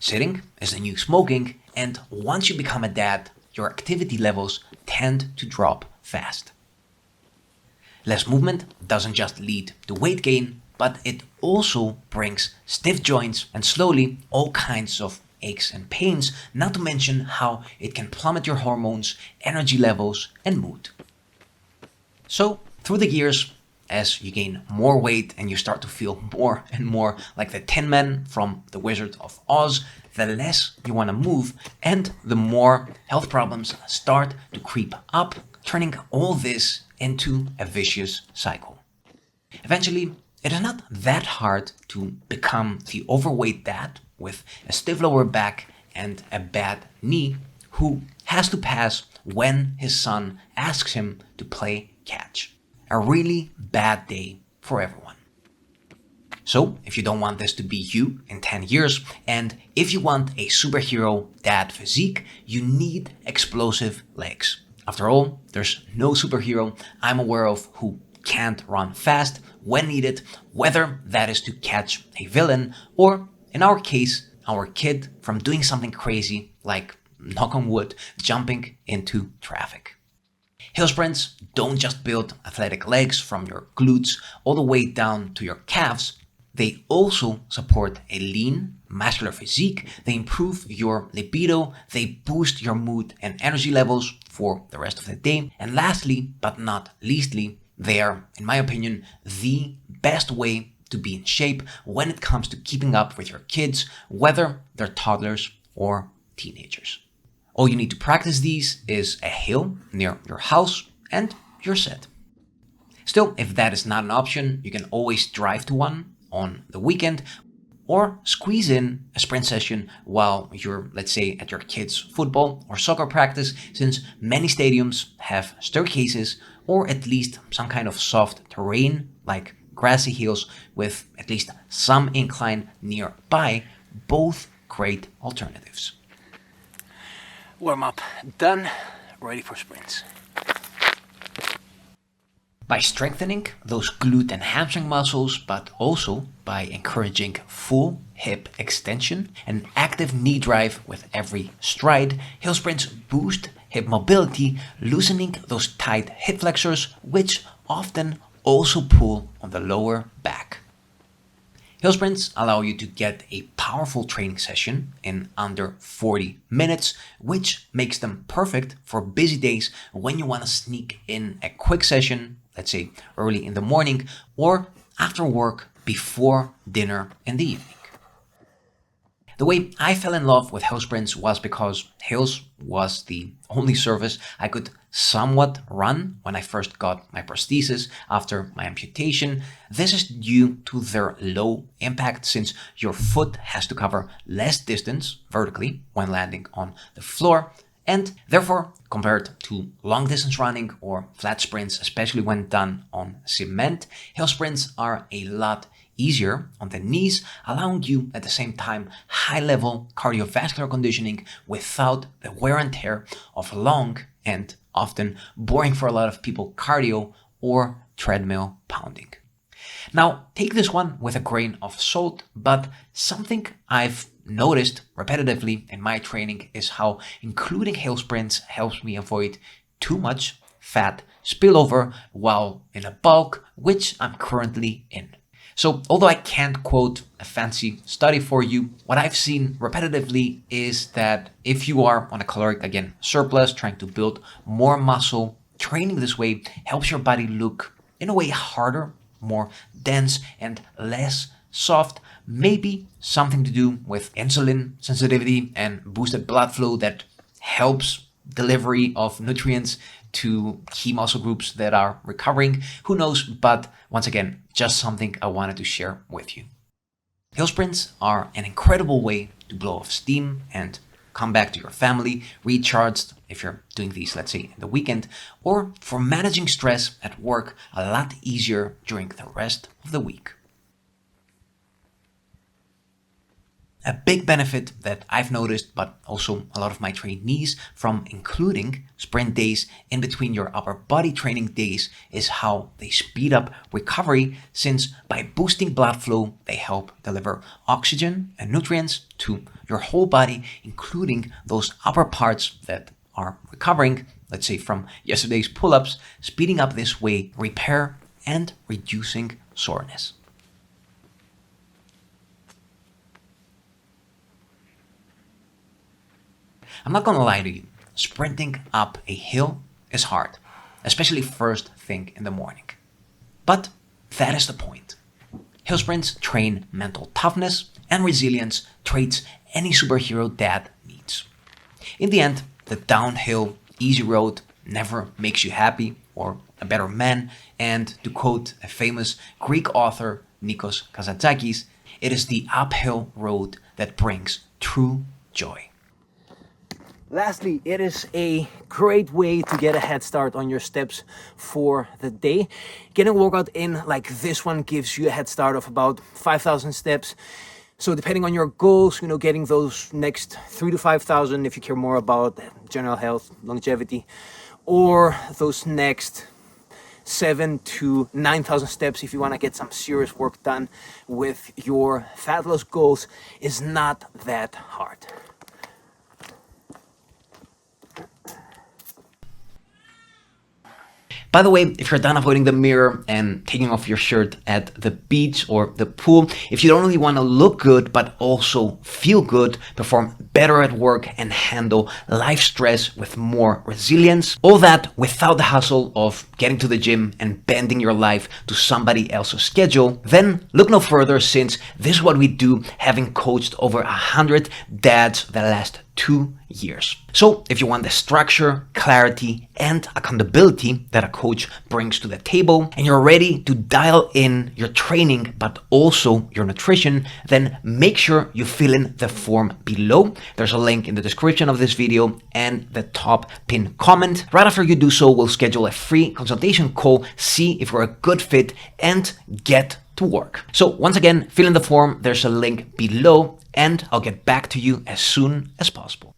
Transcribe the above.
Sitting is the new smoking, and once you become a dad, your activity levels tend to drop fast. Less movement doesn't just lead to weight gain, but it also brings stiff joints and slowly all kinds of aches and pains, not to mention how it can plummet your hormones, energy levels, and mood. So, through the years, as you gain more weight and you start to feel more and more like the Tin Man from The Wizard of Oz, the less you want to move and the more health problems start to creep up, turning all this into a vicious cycle. Eventually, it is not that hard to become the overweight dad with a stiff lower back and a bad knee who has to pass when his son asks him to play catch. A really bad day for everyone. So, if you don't want this to be you in 10 years, and if you want a superhero dad physique, you need explosive legs. After all, there's no superhero I'm aware of who can't run fast when needed, whether that is to catch a villain or, in our case, our kid from doing something crazy like, knock on wood, jumping into traffic. Hill sprints don't just build athletic legs from your glutes all the way down to your calves, they also support a lean, muscular physique, they improve your libido, they boost your mood and energy levels for the rest of the day, and lastly, but not leastly, they are, in my opinion, the best way to be in shape when it comes to keeping up with your kids, whether they're toddlers or teenagers. All you need to practice these is a hill near your house and you're set. Still, if that is not an option, you can always drive to one on the weekend or squeeze in a sprint session while you're, let's say, at your kids' football or soccer practice, since many stadiums have staircases or at least some kind of soft terrain like grassy hills with at least some incline nearby, both great alternatives. Warm up done, ready for sprints. By strengthening those glute and hamstring muscles, but also by encouraging full hip extension and active knee drive with every stride, hill sprints boost hip mobility, loosening those tight hip flexors, which often also pull on the lower back. Hill sprints allow you to get a powerful training session in under 40 minutes, which makes them perfect for busy days when you want to sneak in a quick session, let's say early in the morning or after work before dinner in the evening. The way I fell in love with hill sprints was because hills was the only surface I could somewhat run when I first got my prosthesis after my amputation. This is due to their low impact, since your foot has to cover less distance vertically when landing on the floor, and therefore, compared to long distance running or flat sprints, especially when done on cement, hill sprints are a lot easier on the knees, allowing you at the same time high-level cardiovascular conditioning without the wear and tear of long and often boring for a lot of people cardio or treadmill pounding. Now, take this one with a grain of salt, but something I've noticed repetitively in my training is how including hill sprints helps me avoid too much fat spillover while in a bulk, which I'm currently in. So, although I can't quote a fancy study for you, what I've seen repetitively is that if you are on a caloric, again, surplus, trying to build more muscle, training this way helps your body look, in a way, harder, more dense, and less soft. Maybe something to do with insulin sensitivity and boosted blood flow that helps delivery of nutrients to key muscle groups that are recovering. Who knows? But once again, just something I wanted to share with you. Hill sprints are an incredible way to blow off steam and come back to your family recharged if you're doing these, let's say, in the weekend, or for managing stress at work a lot easier during the rest of the week. A big benefit that I've noticed, but also a lot of my trainees, from including sprint days in between your upper body training days is how they speed up recovery, since by boosting blood flow, they help deliver oxygen and nutrients to your whole body, including those upper parts that are recovering, let's say from yesterday's pull-ups, speeding up this way repair and reducing soreness. I'm not gonna lie to you, sprinting up a hill is hard, especially first thing in the morning. But that is the point. Hill sprints train mental toughness and resilience, traits any superhero dad needs. In the end, the downhill, easy road never makes you happy or a better man, and to quote a famous Greek author, Nikos Kazantzakis, it is the uphill road that brings true joy. Lastly, it is a great way to get a head start on your steps for the day. Getting a workout in like this one gives you a head start of about 5,000 steps. So depending on your goals, getting those next 3,000 to 5,000 if you care more about general health, longevity, or those next 7,000 to 9,000 steps if you want to get some serious work done with your fat loss goals, is not that hard. By the way, if you're done avoiding the mirror and taking off your shirt at the beach or the pool, if you don't only want to look good but also feel good, perform better at work, and handle life stress with more resilience, all that without the hustle of getting to the gym and bending your life to somebody else's schedule, then look no further, since this is what we do, having coached over 100 dads the last 2 years. So if you want the structure, clarity, and accountability that a coach brings to the table, and you're ready to dial in your training but also your nutrition, then make sure you fill in the form below. There's a link in the description of this video and the top pinned comment. Right after you do so, we'll schedule a free consultation call, see if we're a good fit, and get to work. So once again, fill in the form, there's a link below, and I'll get back to you as soon as possible.